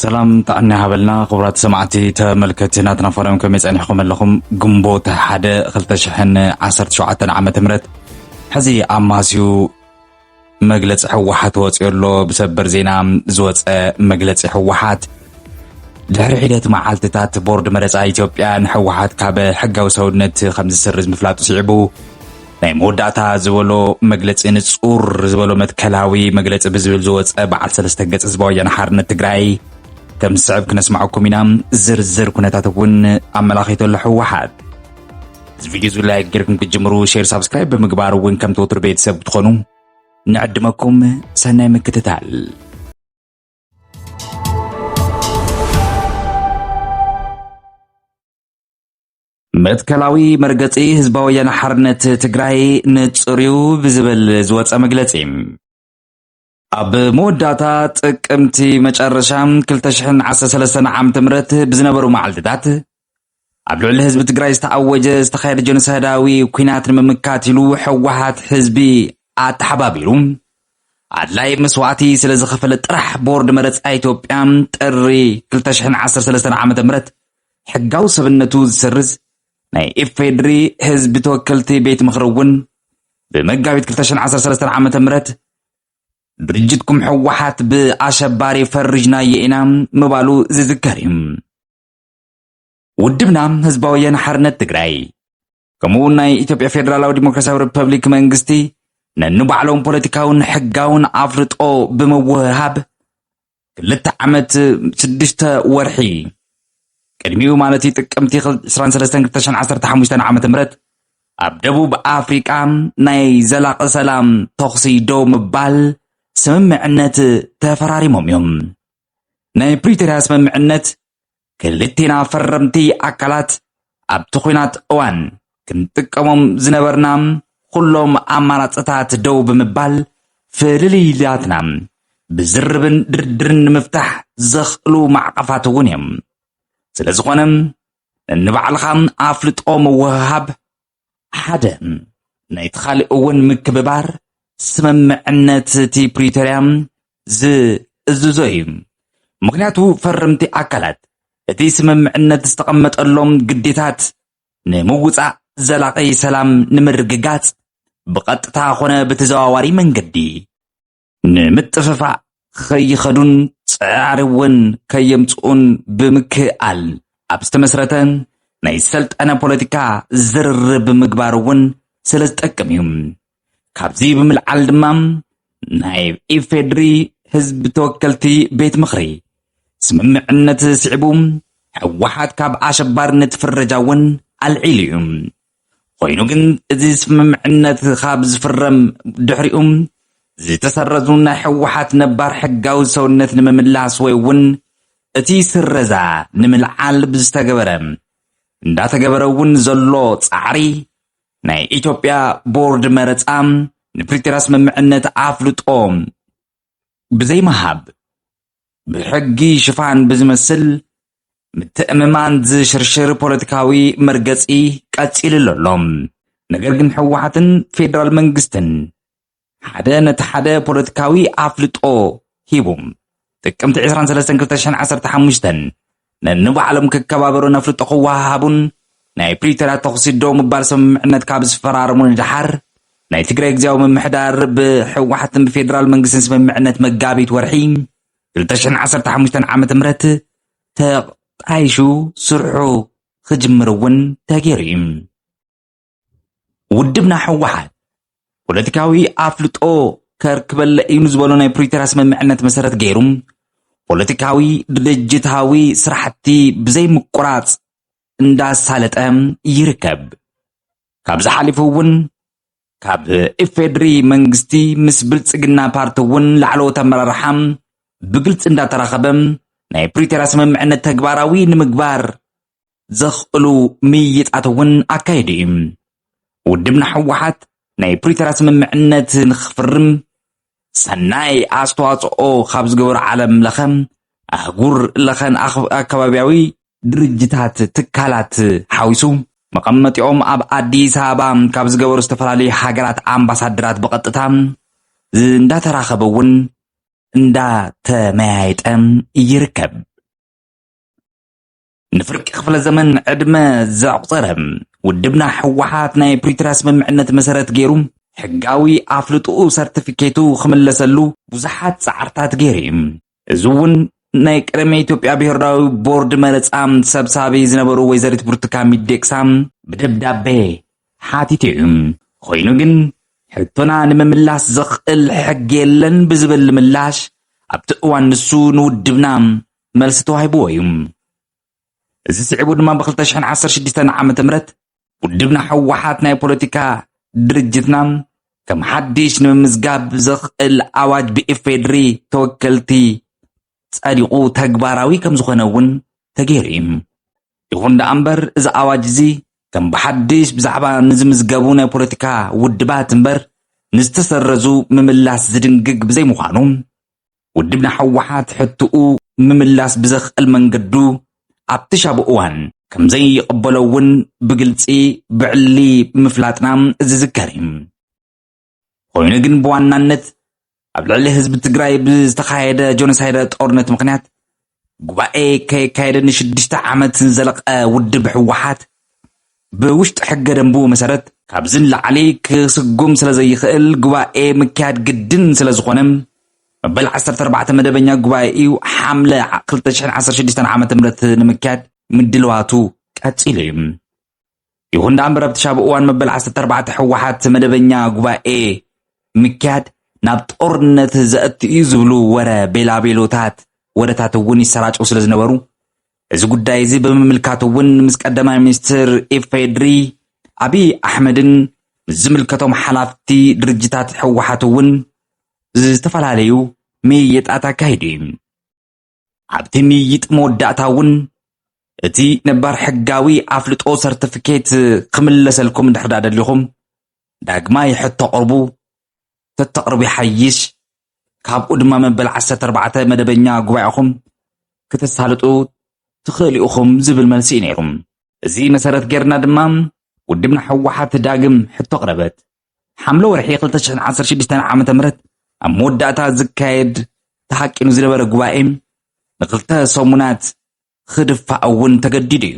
سلام تعني هبلنا خبرات سمعتي تملكتنا تنفرم كم يسأنيكم لكم جنبوت حدا خلتشحن 17 عام تمرت حزي عماسيو مجلس حوحات وصيرلو بسبر زينا زوص مجلس حوحات دحر حيدت معالتታት بورد مرص ኢትዮጵያ ንሕወሓት ካብ ሕጋዊ ሰውነት ከም ዝሰርዝ ምፍላጡ ሲዕቡ ናይ መወዳእታ ዝበሎ መግለፂ ንጹር ዝበሎ መትከላዊ መግለፂ ብዝብል ዝወፀ በዓል 3 ገጽ ህዝባዊ ወያነ ሓርነት ትግራይ ከም ዝስዕብ ክነስማዓኩም ኢና ዝርዝር ኩነታት እውን ኣመላኺተሉ ሕወሓት እዚ ቪድዮ ላይ ገርኩም ክጅምሩ ሼር ሰብስክራይብ ብምግባር እውን ከም ትወትሩ ቤተሰብ ትኾኑ ንዕድመኩም ሰናይ ምክትታል መትከላዊ መርገጺ ህዝባዊ ወያነ ሓርነት ትግራይ ንጽሪው ብዝብል ዝወፀ መግለጺ ኣብ መወዳእታ ጥቅምቲ መጨረሻ 2013 ዓም ትምረት ብዝነበሩ መዓልትታት ኣብ ልዕሊ ህዝቢ ትግራይ ዝተኣወጀ ዝተኻየደ ጀኖሳይዳዊ ኩናት ንምምካት ኢሉ ሕወሓት ህዝቢ ኣተሓባቢሩ ኣድላይ መስዋዕቲ ስለ ዝኸፈለ ጥራሕ ቦርድ መረጽ ኢትዮጵያ ጥሪ 2013 ዓም ትምረት ሕጋዊ ሰብነቱ ዝሰርዝ ናይ ኢፌድሪ ህዝቢ ተወከልቲ ቤት ምኽሪ በመጋቢት 2013 ዓም ትምረት ድርጅትኩም ሕወሓት ብኣሸባሪ ፈርጅና የኢና ምባሉ ዝዝከር እዩ ውድብና ህዝባዊ ወያነ ሓርነት ትግራይ ከምኡ ናይ ኢትዮጵያ ፌደራላዊ ዲሞክራሲያዊ ሪፐብሊክ መንግስቲ ነንባዕሎም ፖለቲካውን ሕጋውን ኣፍርጦ ብምውሃብ 2 ዓመት 6 ወርሒ ቅድሚው ማለት ጥቅምቲ 23/2015 ዓም ትምረት ኣብ ደቡብ ኣፍሪቃ ናይ ዘላቂ ሰላም ተኽሲ ደው ምባል ስምምዕነት ተፈራሪሞም እዮም ናይ ፕሪቶሪያ ስምምዕነት ክልቴና ፈረምቲ ኣካላት ኣብቲ ኩናት እዋን ክንጥቀሞም ዝነበርና ኩሎም ኣማራጽታት ደው ብምባል ፍልልያትና ብዝርብን ድርድርን ንምፍታሕ ዘኽእሉ ማዕቀፋት እውን እዮም ስለዝኾነም ንባዕልኻ ኣፍልጦ ምውሃብ ሓደ ናይ ትኻልእ እውን ምክብባር ስምምዕነት ቲ ፕሪቶሪያ ዝእዝዞ እዩ ምክንያቱ ፈረምቲ ኣካላት እቲ ስምምዕነት ዝተቐመጠሎም ግዴታት ንምውፃእ ዘላቂ ሰላም ንምርግጋጽ ብቐጥታ ኾነ ብተዘዋዋሪ መንገዲ ንምጥፍፋእ ከይኸዱን ጻዕርውን ከየምጽኡን ብምክኣል ኣብ ዝተመስረተ ናይ ሰልጠነ ፖለቲካ ዝርርብ ምግባር እውን ስለ ዝጠቅም እዩ ካብዚ ብምልዓል ድማ ናይ ኢፌድሪ ህዝቢ ተወከልቲ ቤት ምኽሪ ስምምዕነት ስዕቡ ሕወሓት ካብ ኣሸባርነት ፍረጃ እውን ኣልዒሉ እዩ ኮይኑ ግን እዚ ስምምዕነት ካብ ዝፍረም ድሕሪኡ ዝተሰረዙ ናይ ሕወሓት ነባር ሕጋዊ ሰውነት ንምምላስ ወይ እውን እቲ ስረዛ ንምልዓል ብዝተገበረ እንዳተገበረ እውን ዘሎ ጻዕሪ ናይ ኢትዮጵያ ቦርድ መረጻ ንፕሪቶሪያ ስምምዕነት ኣፍልጦ ብዘይመሃብ ብሕጊ ሽፋን ብዝመስል ምትእምማን ዝሽርሽር ፖለቲካዊ መርገጺ ቀጺሉ ኣሎ ነገር ግን ሕወሓትን ፌደራል መንግስትን ሓደ ነቲ ሓደ ፖለቲካዊ ኣፍልጦ ሂቦም ጥቅምቲ 23/2015 ነንባዕሎም ክከባበሩ ነፍልጦ ክወሃቡን ናይ ፕሪቶሪያ ተኽሲ ደው ምባል ስምምዕነት ካብ ዝፈራረሙን ድሓር ናይ ትግራይ ግዝያዊ ምምሕዳር ብሕወሓትን ብፌደራል መንግስትን ስምምዕነት መጋቢት ወርሒ 2015 ዓም ትምረት ተጣይሹ ስርሑ ክጅምር እውን ተገይሩ እዩ ውድብና ሕወሓት ፖለቲካዊ ኣፍልጦ ከርክበለ እዩ ዝበሎ ናይ ፕሪቶሪያ ስምምዕነት መሰረት ገይሩ ፖለቲካዊ ድርጅታዊ ስራሕቲ ብዘይ ምቁራጽ እንዳሳለጠ ይርከብ ካብ ዝሓሊፉ እውን ካብ ኢፌድሪ መንግስቲ ምስ ብልጽግና ፓርቲ እውን ላዕለዎት ኣመራርሓ ብግልጽ እንዳተራኸበ ናይ ፕሪቶሪያ ስምምዕነት ተግባራዊ ንምግባር ዘኽእሉ ምይጣት እውን ኣካይዱ እዩ ውድብና ሕወሓት ናይ ፕሪቶሪያ ስምምዕነት ንኽፍርም ሰናይ ኣስተዋጽኦ ካብ ዝገበሩ ዓለም ለኸ ኣህጉር ለኸን ኣከባቢያዊ ድርጅታት ትካላት ሓዊሱ መቐመጢኦም ኣብ ኣዲስ አበባ ካብ ዝገበሩ ዝተፈላለዩ ሃገራት ኣምባሳደራት በቐጥታ እንዳተራኸበ እውን እንዳተመያየጠ ይርከብ نفرق خفل زمن عدمة زعقصرهم ودبنا حوحات ناي بريتراس ممعنة مسارات جيروم حقاوي أفلطو سيرتيفيكيتو خملسلو بزحات سعرتات جيريم زون ناي قرمي ኢትዮጵያ ብሔራዊ ቦርድ መረጻም ሰብሳቢ ዝነበሩ ወይዘሪት ብርቱካን ሚደቅሳም በደብዳቤ ሓቲቶም ኮይኑ ግን ሕቶና ንምምላስ ዝኽእል ሕግ የለን ብዝብል ምላሽ ኣብቲ እዋን ንሱ ንውድብና መልሲ ተዋሂብዎ እዩ እዚ ስዒቡ ድማ ብ2016 ዓመተ ምህረት ውድብና ሕወሓት ናይ ፖለቲካ ድርጅትና ከም ሓድሽ ንምምዝጋብ ዝኽእል ኣዋጅ ብኢፌድሪ ተወከልቲ ጸዲቁ ተግባራዊ ከም ዝኾነውን ተገይሩም ይኹን ደኣምበር እዚ ኣዋጅ እዚ ከም ብሓድሽ ብዛዕባ ንዝምዝገቡ ናይ ፖለቲካ ውድባት እምበር ንዝተሰረዙ ምምላስ ዝድንግግ ብዘይምዃኑ ውድብና ሕወሓት ሕትኡ ምምላስ ብዘኽእል መንገዱ ኣብቲ ሻብ እዋን ከምዘይ ይቕበለውን ብግልፂ ብዕሊ ምፍላጥና እዚ ዝከር እዩ ኮይኑ ግን ብዋናነት ኣብ ልዕሊ ህዝቢ ትግራይ ብዝተኻየደ ጆኖሳይድ ጦርነት ምኽንያት ጉባኤ ከይካየደ ን6 ዓመት ዘለቐ ውድብ ሕወሓት ብውሽጢ ሕገ ደንቡ መሰረት ካብዝን ላዕሊ ክስጉም ስለዘይኽእል ጉባኤ ምክያድ ግድን ስለዝኾነ መበል 14 መደበኛ ጉባኤኡ ሓምለ 2016 ዓመተ ምህረት ንምክያድ ምድልዋቱ ቀፂሉ እዩ ይኹን ደኣምበር ኣብቲ ሻብ እዋን መበል 14 ሕወሓት መደበኛ ጉባኤ ምክያድ ናብ ጦርነት ዘእትዩ ዝብሉ ወረ ቤላቤሎታት ወረታት እውን ይሰራጩ ስለ ዝነበሩ እዚ ጉዳይ እዚ ብምምልካት እውን ምስ ቀዳማይ ሚኒስትር ኢፌድሪ አብይ አሕመድን ዝምልከቶም ሓላፍቲ ድርጅታት ሕወሓት እውን ዝተፈላለዩ ምይይጣት ኣካይዱ ኣብቲ ምይይጥ መወዳእታ እውን እቲ ነባር ሕጋዊ ኣፍልጦ ሰርቲፊኬት ክምለሰልኩም ድሕር ደሊኹም ዳግማይ ሕቶ ቅርቡ ተተቅርቡ ይሓይሽ ካብኡ ድማ መበል 14 መደበኛ ጉባኤኹም ክትሳልጡ ትኽእሉ ኢኹም ዝብል መልሲ ነይሩም እዚ መሰረት ጌርና ድማ ውድብና ሕወሓት ዳግም ሕቶ ቅረበት ሓምለ ወርሒ 2016 ዓመተ ምህረት ኣብ መወዳእታ ዝካየድ ተሓቂኑ ዝነበረ ጉባኤ ንክልተ ሰሙናት ክድፋእ እውን ተገዲዱ እዩ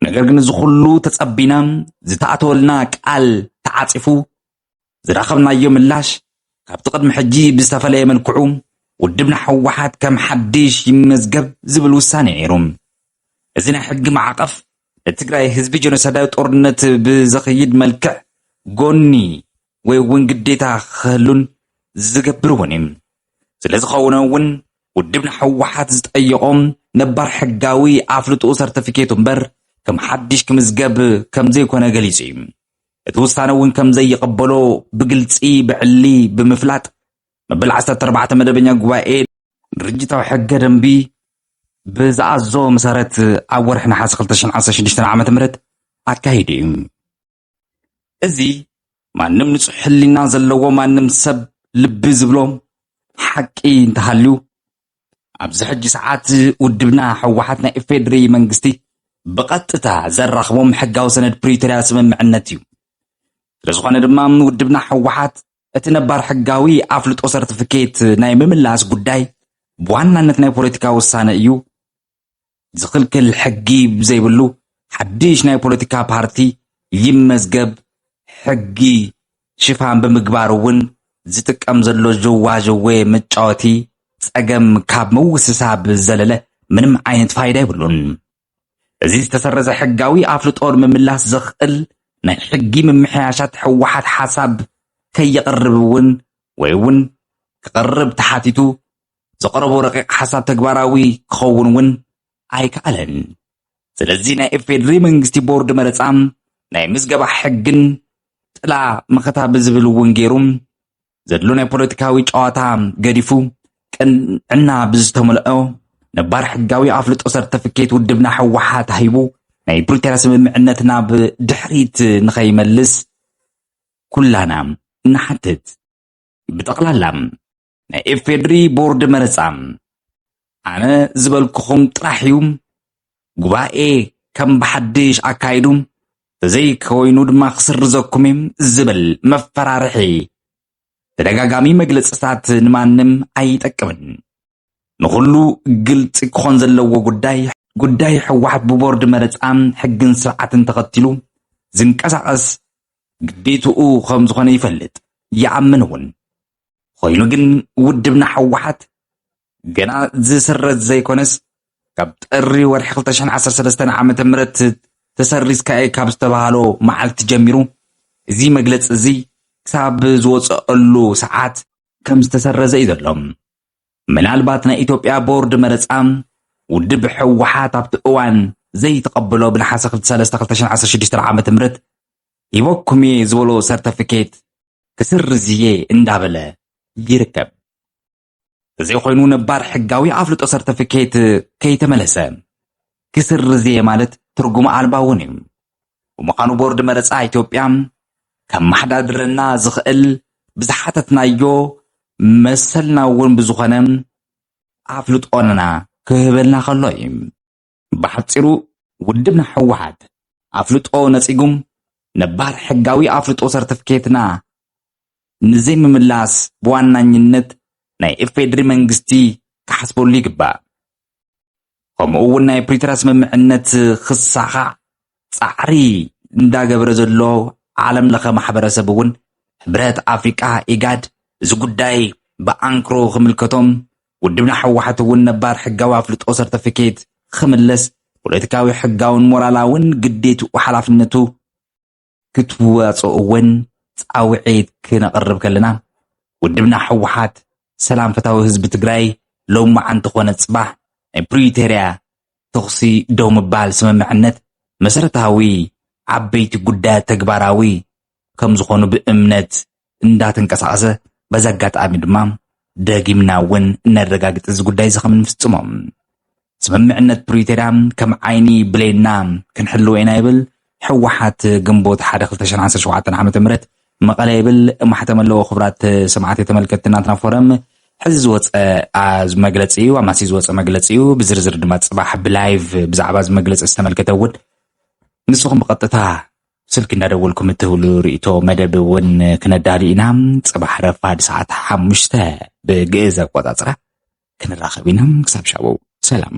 ነገር ግን እዚ ኩሉ ተጸቢና ዝተኣተወልና ቃል ተዓፂፉ ዝረኸብናዮ ምላሽ ካብቲ ቅድሚ ሕጂ ብዝተፈለየ መልክዑ ውድብና ሕወሓት ከም ሓድሽ ይመዝገብ ዝብል ውሳነ ነይሩ እዚ ናይ ሕጊ ማዕቀፍ ለትግራይ ህዝቢ ጆኖሳይዳዊ ጦርነት ብዘኽይድ መልክዕ ጎኒ ወይ እውን ግዴታ ክህሉን ዝገብር እውን እዩ ስለዝኸውን እውን ውድብና ሕወሓት ዝጠየቆም ነባር ሕጋዊ ኣፍልጦ ሰርቲፊኬት እምበር ከም ሓድሽ ክምዝገብ ከም ዘይኮነ ገሊጹ እዩ እቲ ውሳነ እውን ከም ዘይቅበሎ ብግልፂ ብዕሊ ብምፍላጥ መበል 14 መደበኛ ጉባኤ ድርጅታዊ ሕገ ደንቢ ብዝኣዞ መሰረት ኣብ ወርሒ ነሓስ 2016 ዓመተ ምህረት ኣካይዱ እዩ እዚ ማንም ንጹህ ሕሊና ዘለዎ ማንም ሰብ ልቢ ዝብሎ ሓቂ እንተሃልዩ ኣብዚ ሕጂ ሰዓት ውድብና ሕወሓት ናይ ኢፌድሪ መንግስቲ ብቐጥታ ዘራኽቦም ሕጋዊ ሰነድ ፕሪቶሪያ ስምምዕነት እዩ ስለዝኾነ ድማ ውድብና ሕወሓት እቲ ነባር ሕጋዊ ኣፍልጦ ሰርቲፊኬት ናይ ምምላስ ጉዳይ ብዋናነት ናይ ፖለቲካ ውሳነ እዩ ዝኽልክል ሕጊ ብዘይብሉ ሓድሽ ናይ ፖለቲካ ፓርቲ ይመዝገብ ሕጊ ሽፋን ብምግባር እውን ዝጥቀም ዘሎ ጀዋጀዌ መጫወቲ ጸገም ካብ ምውስሳብ ዘለለ ምንም ዓይነት ፋይዳ ይብሉን እዚ ዝተሰረዘ ሕጋዊ ኣፍልጦ ምምላስ ዝኽእል ናይ ሕጊ ምምሕያሻት ሕወሓት ሓሳብ ከየቅርብ እውን ወይ እውን ክቅርብ ተሓቲቱ ዘቀረቦ ረቂቅ ሓሳብ ተግባራዊ ክኸውን እውን ኣይከኣለን ስለዚ ናይ ኢፌድሪ መንግስቲ ቦርድ መረጻም ናይ ምዝገባ ሕግን ጥላ መኸታ ብዝብል እውን ገይሩም ዘድሎ ናይ ፖለቲካዊ ጨዋታ ገዲፉ ቅንዕና ብዝተመልኦ ነባር ሕጋዊ ኣፍልጦ ሰርቲፊኬት ውድብና ሕወሓት ሂቡ ናይ ፕሪቶሪያ ስምምዕነት ናብ ድሕሪት ንኸይመልስ ኩላና ንሓትት ብጠቕላላ ናይ ኢፌድሪ ቦርድ መረጻም ኣነ ዝበልኩኹም ጥራሕ እዩ ጉባኤ ከም ብሓድሽ ኣካይዱ ተዘይ ኮይኑ ድማ ክስርዘኩም ዝብል መፈራርሒ ተደጋጋሚ መግለጽታት ንማንም ኣይጠቅምን ንኹሉ ግልጽ ክኾን ዘለዎ ጉዳይ ጉዳይ ሕወሓት ብቦርድ መረፃን ሕግን ስርዓትን ተኸቲሉ ዝንቀሳቐስ ግዴትኡ ከም ዝኾነ ይፈልጥ ይኣምን እውን ኮይኑ ግን ውድብና ሕወሓት ገና ዝስረዝ ዘይኮነስ ካብ ጥሪ ወርሒ 2013 ዓመተ ምህረት ተሰሪዝካ ካብ ዝተባሃሎ መዓልቲ ጀሚሩ እዚ መግለፂ እዚ ክሳብ ዝወፅአሉ ሰዓት ከም ዝተሰረዘ እዩ ዘሎ ምናልባት ናይ ኢትዮጵያ ቦርድ መረፃ ውድብ ሕወሓት ኣብቲ እዋን ዘይተቐበሎ ብነሓሰ 2016 ዓመተ ምህረት ይበኩም ዝብሎ ሰርተፊኬት ክስርዝየ እንዳበለ ይርከብ እዚ ኮይኑ ነባር ሕጋዊ ኣፍልጦ ሰርተፊኬት ከይተመለሰ ክስርዝየ ማለት ትርጉም ኣልባ እውን እዩ ወምዃኑ ቦርድ መረፃ ኢትዮጵያ ከም ማሕዳድረና ዝኽእል ብዝሓተትናዮ መሰልና እውን ብዝኾነ ኣፍልጦና ክህበልና ከሎ እዩ ብሓፂሩ ውድብና ሕወሓት ኣፍልጦ ነፂጉም ነባር ሕጋዊ ኣፍልጦ ሰርተፊኬትና ንዘይምምላስ ብዋናኝነት ናይ ኢፌድሪ መንግስቲ ክሓስበሉ ይግባእ ከምኡ እውን ናይ ፕሪቶሪያ ስምምዕነት ክሳኻዕ ፃዕሪ እንዳገበረ ዘሎ ዓለም ለኸ ማሕበረሰብ እውን ሕብረት ኣፍሪቃ ኢጋድ እዚ ጉዳይ ብኣንክሮ ክምልከቶም ውድብና ሕወሓት እውን ነባር ሕጋዊ ኣፍልጦ ሰርተፊኬት ክምለስ ፖለቲካዊ ሕጋውን ሞራላውን ግዴትኡ ሓላፍነቱ ክትወፅኦ እውን ፃውዒት ክነቕርብ ከለና ውድብና ሕወሓት ሰላም ፈታዊ ህዝቢ ትግራይ ሎማዓንቲ ኮነ ፅባሕ ናይ ፕሪቶሪያ ተኽሲ ደው ምባል ስምምዕነት መሰረታዊ ዓበይቲ ጉዳያት ተግባራዊ ከም ዝኾኑ ብእምነት እንዳተንቀሳቐሰ በዛ ኣጋጣሚ ድማ ደጊምና እውን እናረጋግጥ እዚ ጉዳይ እዚ ከም እንፍፅሞም ስምምዕነት ፕሪቶሪያ ከም ዓይኒ ብሌና ክንሕልዎ ኢና ይብል ሕወሓት ግንቦት 1 2017 ዓመተ ምህረት መቐለ ይብል ማሕተም ኣለዎ ክቡራት ሰማዕት የተመልከትና ትናፎረም ሕዚ ዝወፀ መግለፂ እዩ ኣማሲ ዝወፀ መግለፂ እዩ ብዝርዝር ድማ ፅባሕ ብላይቭ ብዛዕባ እዚ መግለፂ ዝተመልከተ እውን ንስኹም ብቐጥታ ስልክ እንዳደወልኩም እትህብሉ ርእቶ መደብ እውን ክነዳሊ ኢና ፅባሕ ረፋድ ሰዓት 5 ብግእዝ ኣቆፃፅራ ክንራኸብ ኢና ክሳብ ሻው ሰላም